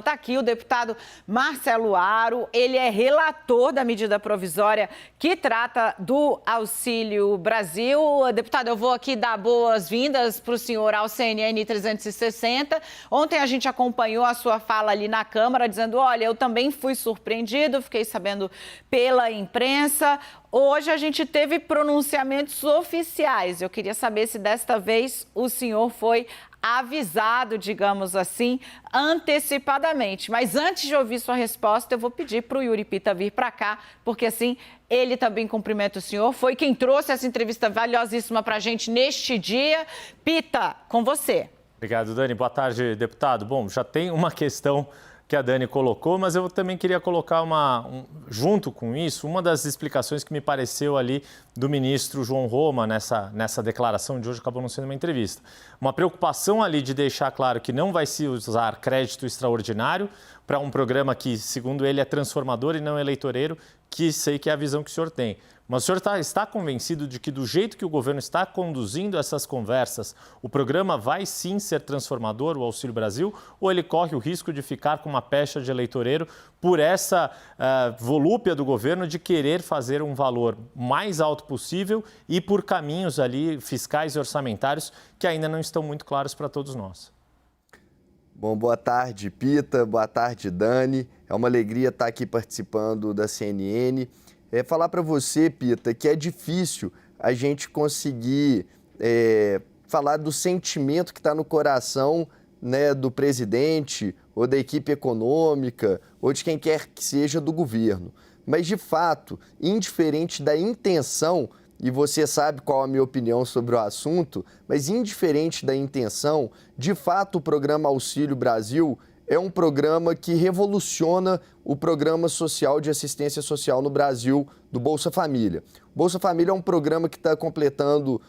Está aqui o deputado Marcelo Aro, ele é relator da medida provisória que trata do Auxílio Brasil. Deputado, eu vou aqui dar boas-vindas para o senhor ao CNN 360. Ontem a gente acompanhou a sua fala ali na Câmara, dizendo, olha, eu também fui surpreendido, fiquei sabendo pela imprensa. Hoje a gente teve pronunciamentos oficiais. Eu queria saber se desta vez o senhor foi avisado, digamos assim, antecipadamente. Mas antes de ouvir sua resposta, eu vou pedir para o Yuri Pita vir para cá, porque assim ele também cumprimenta o senhor. Foi quem trouxe essa entrevista valiosíssima para a gente neste dia. Pita, com você. Obrigado, Dani. Boa tarde, deputado. Bom, já tem uma questão que a Dani colocou, mas eu também queria colocar junto com isso, uma das explicações que me pareceu ali do ministro João Roma nessa declaração de hoje, acabou não sendo uma entrevista. Uma preocupação ali de deixar claro que não vai se usar crédito extraordinário para um programa que, segundo ele, é transformador e não eleitoreiro, que sei que é a visão que o senhor tem. Mas o senhor está convencido de que, do jeito que o governo está conduzindo essas conversas, o programa vai sim ser transformador, o Auxílio Brasil, ou ele corre o risco de ficar com uma pecha de eleitoreiro por essa volúpia do governo de querer fazer um valor mais alto possível e por caminhos ali fiscais e orçamentários que ainda não estão muito claros para todos nós? Bom, boa tarde, Pita, boa tarde, Dani. É uma alegria estar aqui participando da CNN. Falar para você, Pita, que é difícil a gente conseguir falar do sentimento que está no coração, né, do presidente ou da equipe econômica ou de quem quer que seja do governo. Mas, de fato, indiferente da intenção, e você sabe qual a minha opinião sobre o assunto, mas indiferente da intenção, de fato o programa Auxílio Brasil é um programa que revoluciona o programa social de assistência social no Brasil do Bolsa Família. O Bolsa Família é um programa que está completando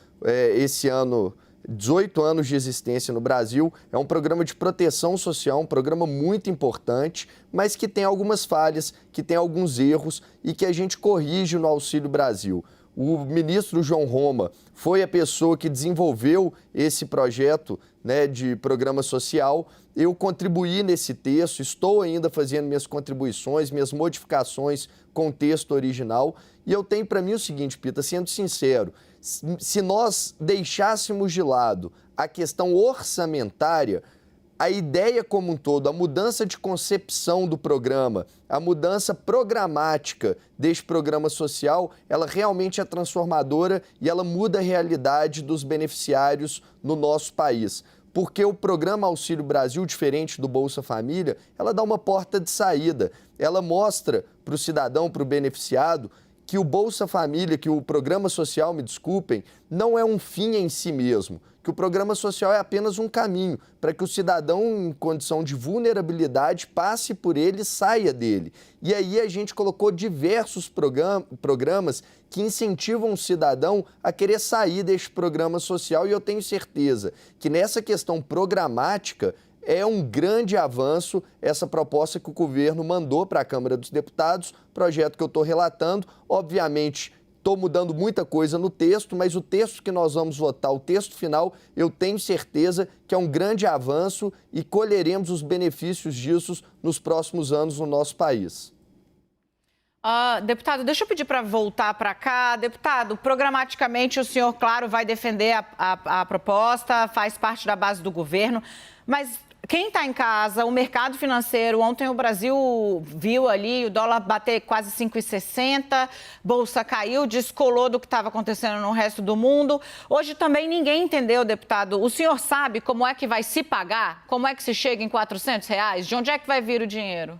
esse ano 18 anos de existência no Brasil. É um programa de proteção social, um programa muito importante, mas que tem algumas falhas, que tem alguns erros e que a gente corrige no Auxílio Brasil. O ministro João Roma foi a pessoa que desenvolveu esse projeto, né, de programa social. Eu contribuí nesse texto, estou ainda fazendo minhas contribuições, minhas modificações com o texto original. E eu tenho para mim o seguinte, Pita, sendo sincero, se nós deixássemos de lado a questão orçamentária, a ideia como um todo, a mudança de concepção do programa, a mudança programática deste programa social, ela realmente é transformadora e ela muda a realidade dos beneficiários no nosso país. Porque o programa Auxílio Brasil, diferente do Bolsa Família, ela dá uma porta de saída. Ela mostra para o cidadão, para o beneficiado, que o Bolsa Família, que o programa social, me desculpem, não é um fim em si mesmo, que o programa social é apenas um caminho para que o cidadão em condição de vulnerabilidade passe por ele e saia dele. E aí a gente colocou diversos programas que incentivam o cidadão a querer sair deste programa social e eu tenho certeza que nessa questão programática é um grande avanço essa proposta que o governo mandou para a Câmara dos Deputados, projeto que eu estou relatando. Obviamente, estou mudando muita coisa no texto, mas o texto que nós vamos votar, o texto final, eu tenho certeza que é um grande avanço e colheremos os benefícios disso nos próximos anos no nosso país. Deputado, deixa eu pedir para voltar para cá. Deputado, programaticamente o senhor, claro, vai defender a proposta, faz parte da base do governo, mas quem está em casa, o mercado financeiro, ontem o Brasil viu ali o dólar bater quase 5,60, bolsa caiu, descolou do que estava acontecendo no resto do mundo. Hoje também ninguém entendeu, deputado. O senhor sabe como é que vai se pagar? Como é que se chega em R$400? De onde é que vai vir o dinheiro?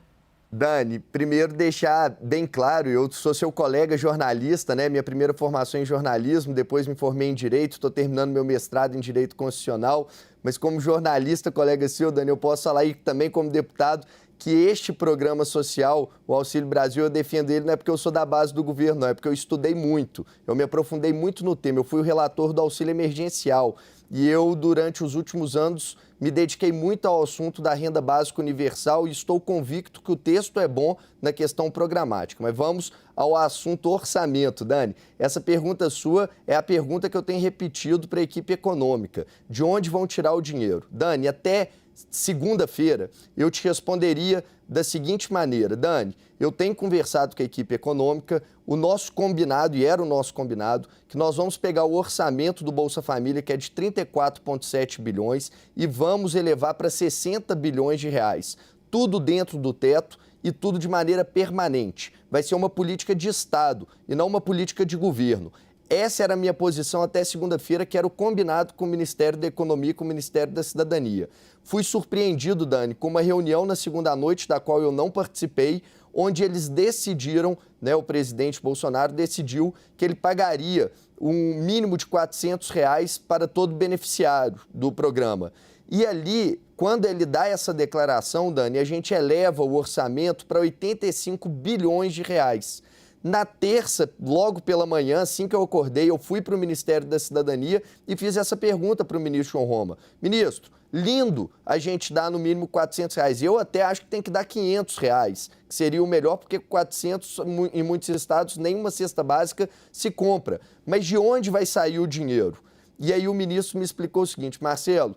Dani, primeiro deixar bem claro, eu sou seu colega jornalista, né? Minha primeira formação em jornalismo, depois me formei em Direito, estou terminando meu mestrado em Direito Constitucional, mas como jornalista, colega seu, Dani, eu posso falar aí também como deputado que este programa social, o Auxílio Brasil, eu defendo ele não é porque eu sou da base do governo, não, é porque eu estudei muito, eu me aprofundei muito no tema, eu fui o relator do auxílio emergencial e eu, durante os últimos anos, me dediquei muito ao assunto da renda básica universal e estou convicto que o texto é bom na questão programática. Mas vamos ao assunto orçamento, Dani. Essa pergunta sua é a pergunta que eu tenho repetido para a equipe econômica. De onde vão tirar o dinheiro? Dani, até segunda-feira, eu te responderia da seguinte maneira: Dani, eu tenho conversado com a equipe econômica, o nosso combinado, e era o nosso combinado, que nós vamos pegar o orçamento do Bolsa Família, que é de 34,7 bilhões, e vamos elevar para 60 bilhões de reais. Tudo dentro do teto e tudo de maneira permanente. Vai ser uma política de Estado e não uma política de governo. Essa era a minha posição até segunda-feira, que era o combinado com o Ministério da Economia e com o Ministério da Cidadania. Fui surpreendido, Dani, com uma reunião na segunda noite, da qual eu não participei, onde eles decidiram, né, o presidente Bolsonaro decidiu que ele pagaria um mínimo de R$400 para todo beneficiário do programa. E ali, quando ele dá essa declaração, Dani, a gente eleva o orçamento para 85 bilhões de reais. Na terça, logo pela manhã, assim que eu acordei, eu fui para o Ministério da Cidadania e fiz essa pergunta para o ministro João Roma. Ministro, lindo a gente dar no mínimo R$400. Eu até acho que tem que dar R$500, que seria o melhor, porque 400 em muitos estados nenhuma cesta básica se compra. Mas de onde vai sair o dinheiro? E aí o ministro me explicou o seguinte: Marcelo,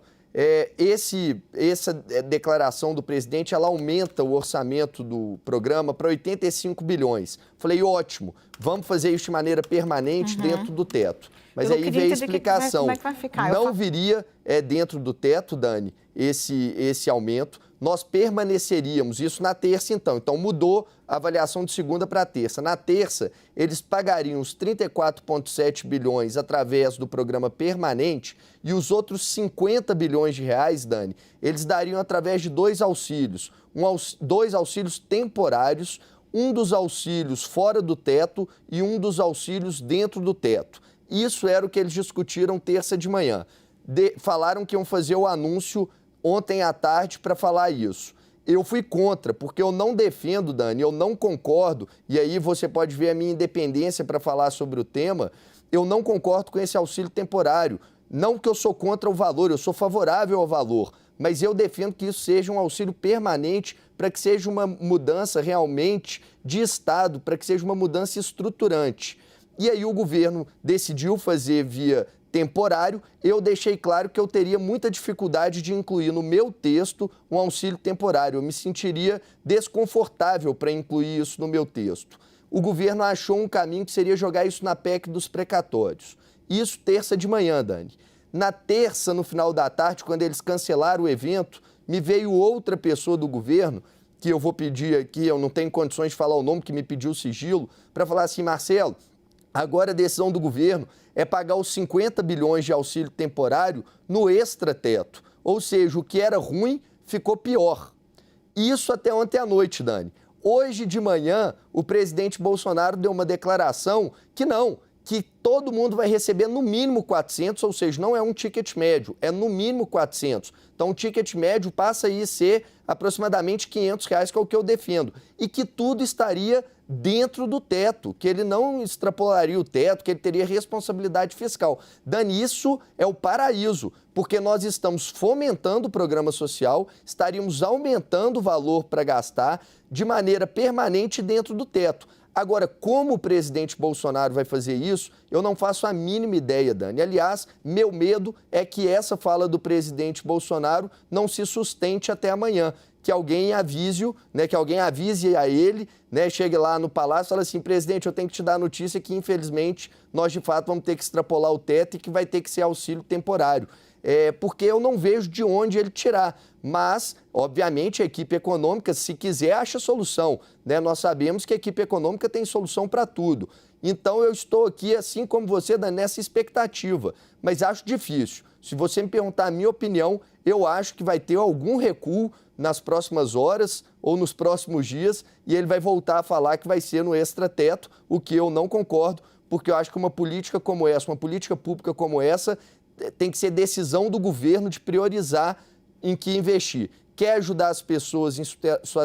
essa declaração do presidente, ela aumenta o orçamento do programa para 85 bilhões. Falei, ótimo, vamos fazer isso de maneira permanente dentro do teto. Mas aí veio a explicação. Como é que vai ficar? Não viria dentro do teto, Dani, esse aumento. Nós permaneceríamos, isso na terça então. Então mudou a avaliação de segunda para terça. Na terça, eles pagariam os 34,7 bilhões através do programa permanente e os outros 50 bilhões de reais, Dani, eles dariam através de dois auxílios. Dois auxílios temporários, um dos auxílios fora do teto e um dos auxílios dentro do teto. Isso era o que eles discutiram terça de manhã. Falaram que iam fazer o anúncio ontem à tarde para falar isso. Eu fui contra, porque eu não defendo, Dani, eu não concordo, e aí você pode ver a minha independência para falar sobre o tema, eu não concordo com esse auxílio temporário. Não que eu sou contra o valor, eu sou favorável ao valor, mas eu defendo que isso seja um auxílio permanente para que seja uma mudança realmente de Estado, para que seja uma mudança estruturante. E aí o governo decidiu fazer via temporário. Eu deixei claro que eu teria muita dificuldade de incluir no meu texto um auxílio temporário. Eu me sentiria desconfortável para incluir isso no meu texto. O governo achou um caminho que seria jogar isso na PEC dos precatórios. Isso terça de manhã, Dani. Na terça, no final da tarde, quando eles cancelaram o evento, me veio outra pessoa do governo, que eu vou pedir aqui, eu não tenho condições de falar o nome, que me pediu sigilo, para falar assim: Marcelo, agora a decisão do governo é pagar os 50 bilhões de auxílio temporário no extrateto. Ou seja, o que era ruim ficou pior. Isso até ontem à noite, Dani. Hoje de manhã, o presidente Bolsonaro deu uma declaração que todo mundo vai receber no mínimo 400, ou seja, não é um ticket médio, é no mínimo 400. Então, o ticket médio passa a ser aproximadamente R$500, que é o que eu defendo. E que tudo estaria dentro do teto, que ele não extrapolaria o teto, que ele teria responsabilidade fiscal. Dani, isso é o paraíso, porque nós estamos fomentando o programa social, estaríamos aumentando o valor para gastar de maneira permanente dentro do teto. Agora, como o presidente Bolsonaro vai fazer isso, eu não faço a mínima ideia, Dani. Aliás, meu medo é que essa fala do presidente Bolsonaro não se sustente até amanhã. Que alguém avise-o, né, que alguém avise a ele, né, chegue lá no palácio e fale assim: presidente, eu tenho que te dar a notícia que, infelizmente, nós de fato vamos ter que extrapolar o teto e que vai ter que ser auxílio temporário. Porque eu não vejo de onde ele tirar. Mas, obviamente, a equipe econômica, se quiser, acha solução, né? Nós sabemos que a equipe econômica tem solução para tudo. Então, eu estou aqui, assim como você, Dani, nessa expectativa. Mas acho difícil. Se você me perguntar a minha opinião, eu acho que vai ter algum recuo nas próximas horas ou nos próximos dias e ele vai voltar a falar que vai ser no extrateto, o que eu não concordo, porque eu acho que uma política como essa, uma política pública como essa, tem que ser decisão do governo de priorizar em que investir. Quer ajudar as pessoas em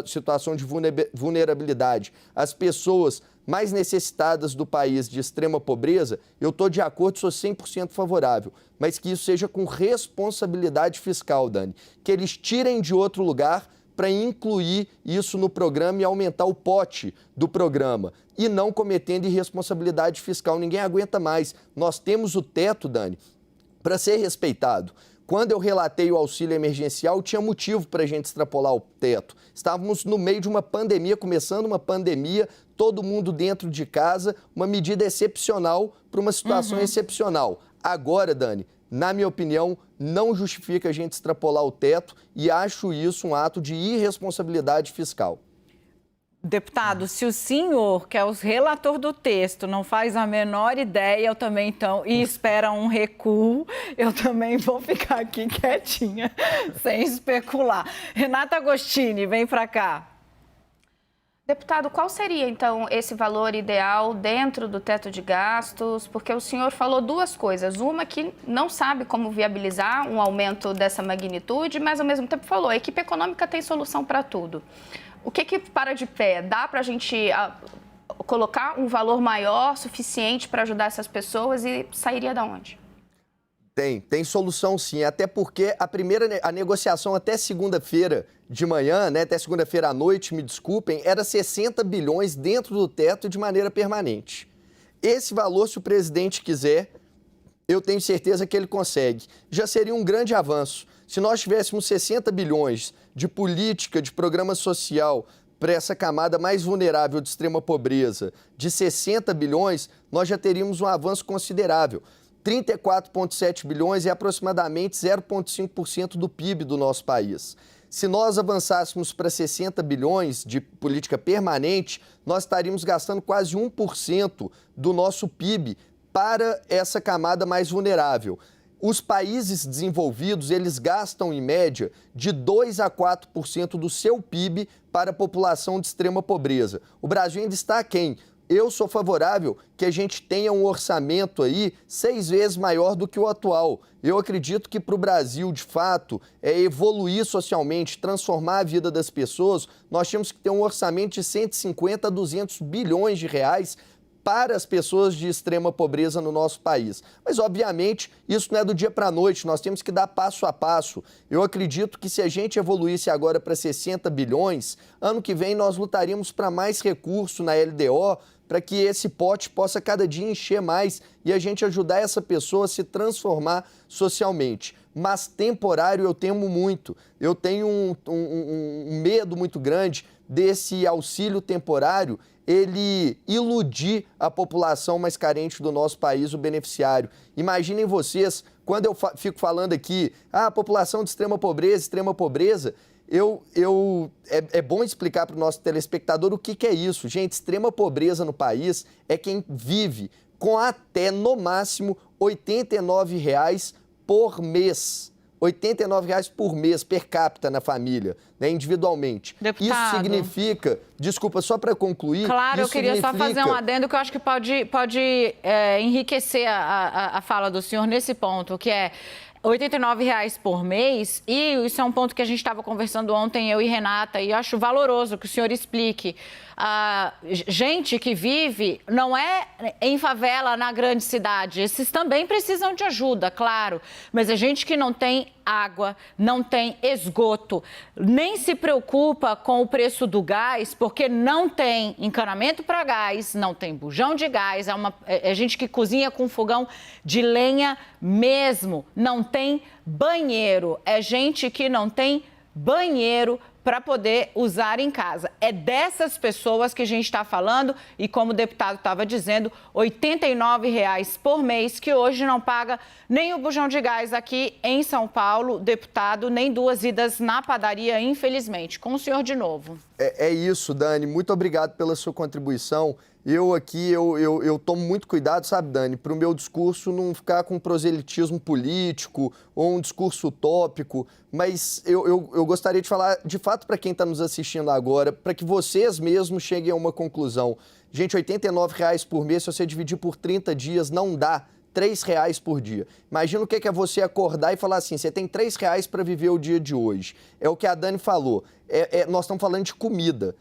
situação de vulnerabilidade, as pessoas mais necessitadas do país de extrema pobreza, eu estou de acordo, sou 100% favorável, mas que isso seja com responsabilidade fiscal, Dani. Que eles tirem de outro lugar para incluir isso no programa e aumentar o pote do programa. E não cometendo irresponsabilidade fiscal. Ninguém aguenta mais. Nós temos o teto, Dani, para ser respeitado. Quando eu relatei o auxílio emergencial, tinha motivo para a gente extrapolar o teto. Estávamos no meio de uma pandemia, começando uma pandemia, todo mundo dentro de casa, uma medida excepcional para uma situação excepcional. Agora, Dani, na minha opinião, não justifica a gente extrapolar o teto e acho isso um ato de irresponsabilidade fiscal. Deputado, se o senhor, que é o relator do texto, não faz a menor ideia, eu também então, e espera um recuo, eu também vou ficar aqui quietinha, sem especular. Renata Agostini, vem para cá. Deputado, qual seria, então, esse valor ideal dentro do teto de gastos? Porque o senhor falou duas coisas. Uma, que não sabe como viabilizar um aumento dessa magnitude, mas, ao mesmo tempo, falou, a equipe econômica tem solução para tudo. O que para de pé? Dá para a gente colocar um valor maior, suficiente para ajudar essas pessoas e sairia de onde? Tem solução sim, até porque a negociação até segunda-feira de manhã, né, até segunda-feira à noite, me desculpem, era 60 bilhões dentro do teto de maneira permanente. Esse valor, se o presidente quiser, eu tenho certeza que ele consegue. Já seria um grande avanço. Se nós tivéssemos 60 bilhões de política, de programa social para essa camada mais vulnerável de extrema pobreza, de 60 bilhões, nós já teríamos um avanço considerável. 34,7 bilhões é aproximadamente 0,5% do PIB do nosso país. Se nós avançássemos para 60 bilhões de política permanente, nós estaríamos gastando quase 1% do nosso PIB para essa camada mais vulnerável. Os países desenvolvidos, eles gastam, em média, de 2 a 4% do seu PIB para a população de extrema pobreza. O Brasil ainda está aquém. Eu sou favorável que a gente tenha um orçamento aí 6 vezes maior do que o atual. Eu acredito que para o Brasil, de fato, evoluir socialmente, transformar a vida das pessoas, nós temos que ter um orçamento de 150 a 200 bilhões de reais para as pessoas de extrema pobreza no nosso país. Mas, obviamente, isso não é do dia para a noite, nós temos que dar passo a passo. Eu acredito que se a gente evoluísse agora para 60 bilhões, ano que vem nós lutaríamos para mais recurso na LDO, para que esse pote possa cada dia encher mais e a gente ajudar essa pessoa a se transformar socialmente. Mas temporário eu temo muito. Eu tenho um medo muito grande desse auxílio temporário ele iludir a população mais carente do nosso país, o beneficiário. Imaginem vocês, quando eu fico falando aqui, a população de extrema pobreza, é bom explicar para o nosso telespectador o que é isso. Gente, extrema pobreza no país é quem vive com até, no máximo, R$ 89,00 por mês. R$ 89,00 por mês, per capita na família, né, individualmente. Deputado. Isso significa, desculpa, só para concluir... Claro, eu queria só fazer um adendo que eu acho que pode enriquecer a fala do senhor nesse ponto, que é R$ 89,00 por mês, e isso é um ponto que a gente estava conversando ontem, eu e Renata, e acho valoroso que o senhor explique. Gente que vive não é em favela na grande cidade, esses também precisam de ajuda, claro, mas é gente que não tem água, não tem esgoto, nem se preocupa com o preço do gás, porque não tem encanamento para gás, não tem bujão de gás, é gente que cozinha com fogão de lenha mesmo, não tem banheiro, é gente que não tem banheiro para poder usar em casa. É dessas pessoas que a gente está falando e, como o deputado estava dizendo, R$ 89,00 por mês, que hoje não paga nem o bujão de gás aqui em São Paulo, deputado, nem 2 idas na padaria, infelizmente. Com o senhor de novo. É isso, Dani. Muito obrigado pela sua contribuição. Eu tomo muito cuidado, sabe, Dani, para o meu discurso não ficar com proselitismo político ou um discurso utópico, mas eu gostaria de falar, de fato, para quem está nos assistindo agora, para que vocês mesmos cheguem a uma conclusão. Gente, R$ 89,00 por mês, se você dividir por 30 dias, não dá R$ 3,00 por dia. Imagina o que é você acordar e falar assim, você tem R$ 3,00 para viver o dia de hoje. É o que a Dani falou, nós estamos falando de comida.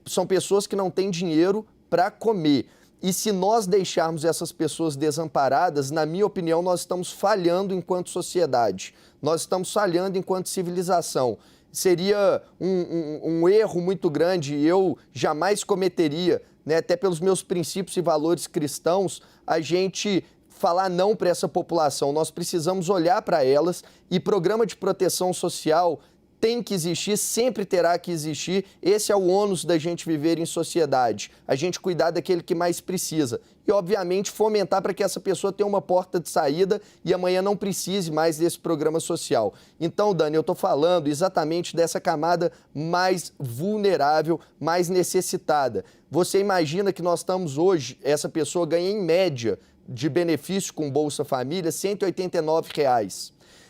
São pessoas que não têm dinheiro para comer. E se nós deixarmos essas pessoas desamparadas, na minha opinião, nós estamos falhando enquanto sociedade. Nós estamos falhando enquanto civilização. Seria um erro muito grande, eu jamais cometeria, né, até pelos meus princípios e valores cristãos, a gente falar não para essa população, nós precisamos olhar para elas e programa de proteção social tem que existir, sempre terá que existir. Esse é o ônus da gente viver em sociedade, a gente cuidar daquele que mais precisa. E, obviamente, fomentar para que essa pessoa tenha uma porta de saída e amanhã não precise mais desse programa social. Então, Dani, eu estou falando exatamente dessa camada mais vulnerável, mais necessitada. Você imagina que nós estamos hoje, essa pessoa ganha em média de benefício com Bolsa Família R$ 189.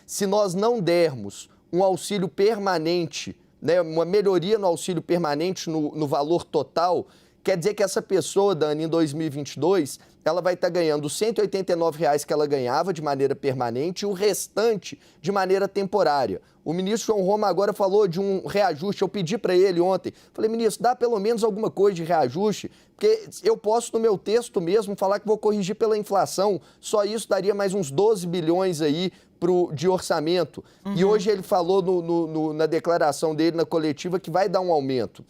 Se nós não dermos um auxílio permanente, né, uma melhoria no auxílio permanente no valor total, quer dizer que essa pessoa, Dani, em 2022, ela vai estar ganhando os R$ 189 que ela ganhava de maneira permanente e o restante de maneira temporária. O ministro João Roma agora falou de um reajuste, eu pedi para ele ontem, falei, ministro, dá pelo menos alguma coisa de reajuste, porque eu posso no meu texto mesmo falar que vou corrigir pela inflação, só isso daria mais uns 12 bilhões aí de orçamento. E hoje ele falou na declaração dele na coletiva que vai dar um aumento.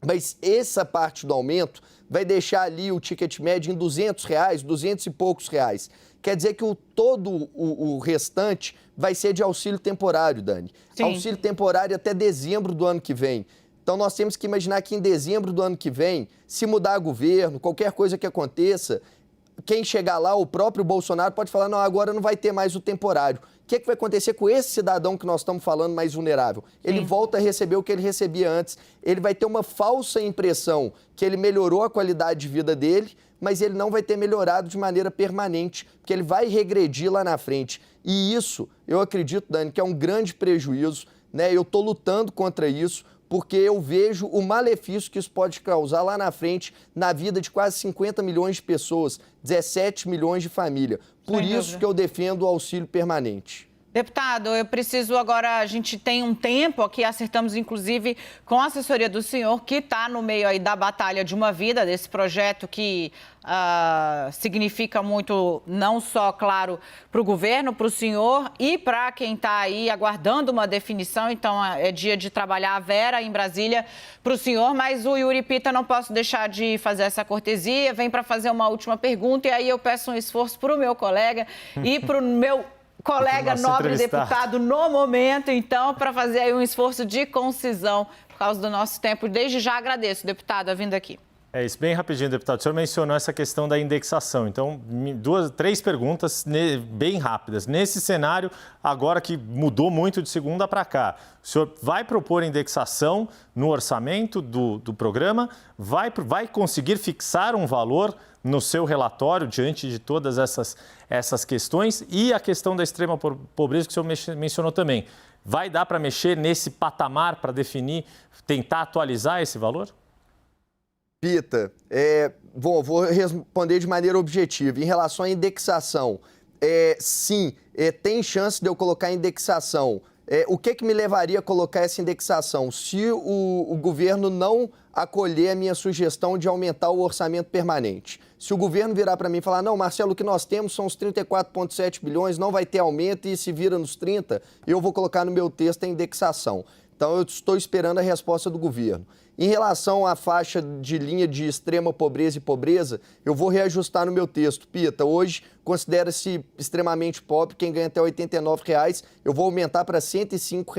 Mas essa parte do aumento vai deixar ali o ticket médio em R$ 200, 200 e poucos reais. Quer dizer que todo o restante vai ser de auxílio temporário, Dani. Sim. Auxílio temporário até dezembro do ano que vem. Então nós temos que imaginar que em dezembro do ano que vem, se mudar governo, qualquer coisa que aconteça, quem chegar lá, o próprio Bolsonaro pode falar, não, agora não vai ter mais o temporário. O que vai acontecer com esse cidadão que nós estamos falando mais vulnerável? Ele volta a receber o que ele recebia antes. Ele vai ter uma falsa impressão que ele melhorou a qualidade de vida dele, mas ele não vai ter melhorado de maneira permanente, porque ele vai regredir lá na frente. E isso, eu acredito, Dani, que é um grande prejuízo, né? Eu estou lutando contra isso, porque eu vejo o malefício que isso pode causar lá na frente na vida de quase 50 milhões de pessoas, 17 milhões de famílias. Por isso que eu defendo o auxílio permanente. Deputado, eu preciso agora, a gente tem um tempo aqui, acertamos inclusive com a assessoria do senhor, que está no meio aí da batalha de uma vida, desse projeto que significa muito, não só, claro, para o governo, para o senhor e para quem está aí aguardando uma definição. Então, é dia de trabalhar a Vera em Brasília para o senhor, mas o Yuri Pita, não posso deixar de fazer essa cortesia, vem para fazer uma última pergunta e aí eu peço um esforço para o meu colega e para o meu colega nobre deputado no momento, então, para fazer aí um esforço de concisão por causa do nosso tempo. Desde já agradeço, deputado, a vinda aqui. É isso, bem rapidinho, deputado. O senhor mencionou essa questão da indexação. Então, três perguntas bem rápidas. Nesse cenário, agora que mudou muito de segunda para cá, o senhor vai propor indexação no orçamento do programa? Vai conseguir fixar um valor no seu relatório diante de todas essas questões? E a questão da extrema pobreza que o senhor mencionou também. Vai dar para mexer nesse patamar para definir, tentar atualizar esse valor? Pita, vou responder de maneira objetiva. Em relação à indexação, sim, tem chance de eu colocar indexação. O que me levaria a colocar essa indexação? Se o governo não acolher a minha sugestão de aumentar o orçamento permanente. Se o governo virar para mim e falar, não, Marcelo, o que nós temos são os 34,7 bilhões, não vai ter aumento e se vira nos 30, eu vou colocar no meu texto a indexação. Então, eu estou esperando a resposta do governo. Em relação à faixa de linha de extrema pobreza e pobreza, eu vou reajustar no meu texto. Pita, hoje considera-se extremamente pobre quem ganha até R$ 89, eu vou aumentar para R$ 105.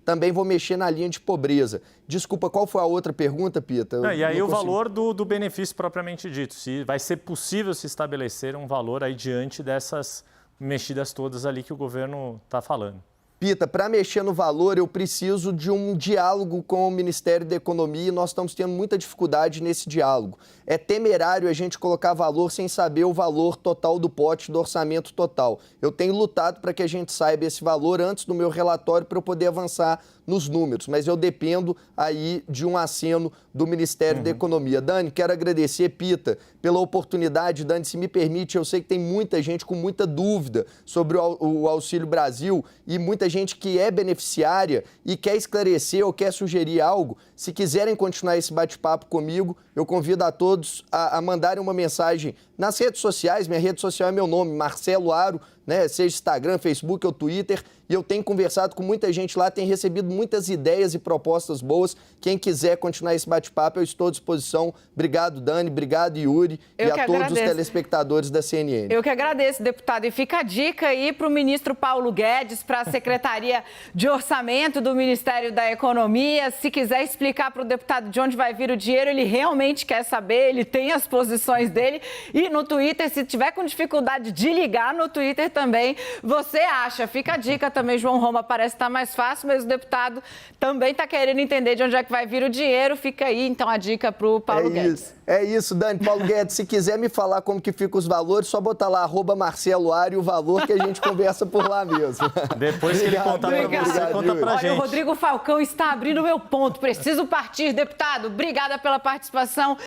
Também vou mexer na linha de pobreza. Desculpa, qual foi a outra pergunta, Pita? E aí o valor do benefício propriamente dito. Se vai ser possível se estabelecer um valor aí diante dessas mexidas todas ali que o governo está falando. Pita, para mexer no valor, eu preciso de um diálogo com o Ministério da Economia e nós estamos tendo muita dificuldade nesse diálogo. É temerário a gente colocar valor sem saber o valor total do pote do orçamento total. Eu tenho lutado para que a gente saiba esse valor antes do meu relatório para eu poder avançar nos números, mas eu dependo aí de um aceno do Ministério da Economia. Dani, quero agradecer, Pita, pela oportunidade. Dani, se me permite, eu sei que tem muita gente com muita dúvida sobre o Auxílio Brasil e muita gente que é beneficiária e quer esclarecer ou quer sugerir algo. Se quiserem continuar esse bate-papo comigo, eu convido a todos a mandarem uma mensagem nas redes sociais. Minha rede social é meu nome, Marcelo Aro, né? Seja Instagram, Facebook ou Twitter. E eu tenho conversado com muita gente lá, tenho recebido muitas ideias e propostas boas. Quem quiser continuar esse bate-papo, eu estou à disposição. Obrigado, Dani, obrigado, Yuri, e a todos os telespectadores da CNN. Eu que agradeço, deputado. E fica a dica aí para o ministro Paulo Guedes, para a Secretaria de Orçamento do Ministério da Economia. Se quiser explicar para o deputado de onde vai vir o dinheiro, ele realmente quer saber, ele tem as posições dele. E no Twitter, se tiver com dificuldade de ligar no Twitter também, você acha. Fica a dica também, João Roma, parece estar mais fácil, mas o deputado também está querendo entender de onde é que vai vir o dinheiro. Fica aí, então, a dica para o Paulo Guedes. É isso, Dani. Paulo Guedes, se quiser me falar como que ficam os valores, só botar lá @Marcelo Ari o valor que a gente conversa por lá mesmo. Depois que ele contar para você, conta pra gente. Olha, o Rodrigo Falcão está abrindo meu ponto. Preciso partir, deputado. Obrigada pela participação.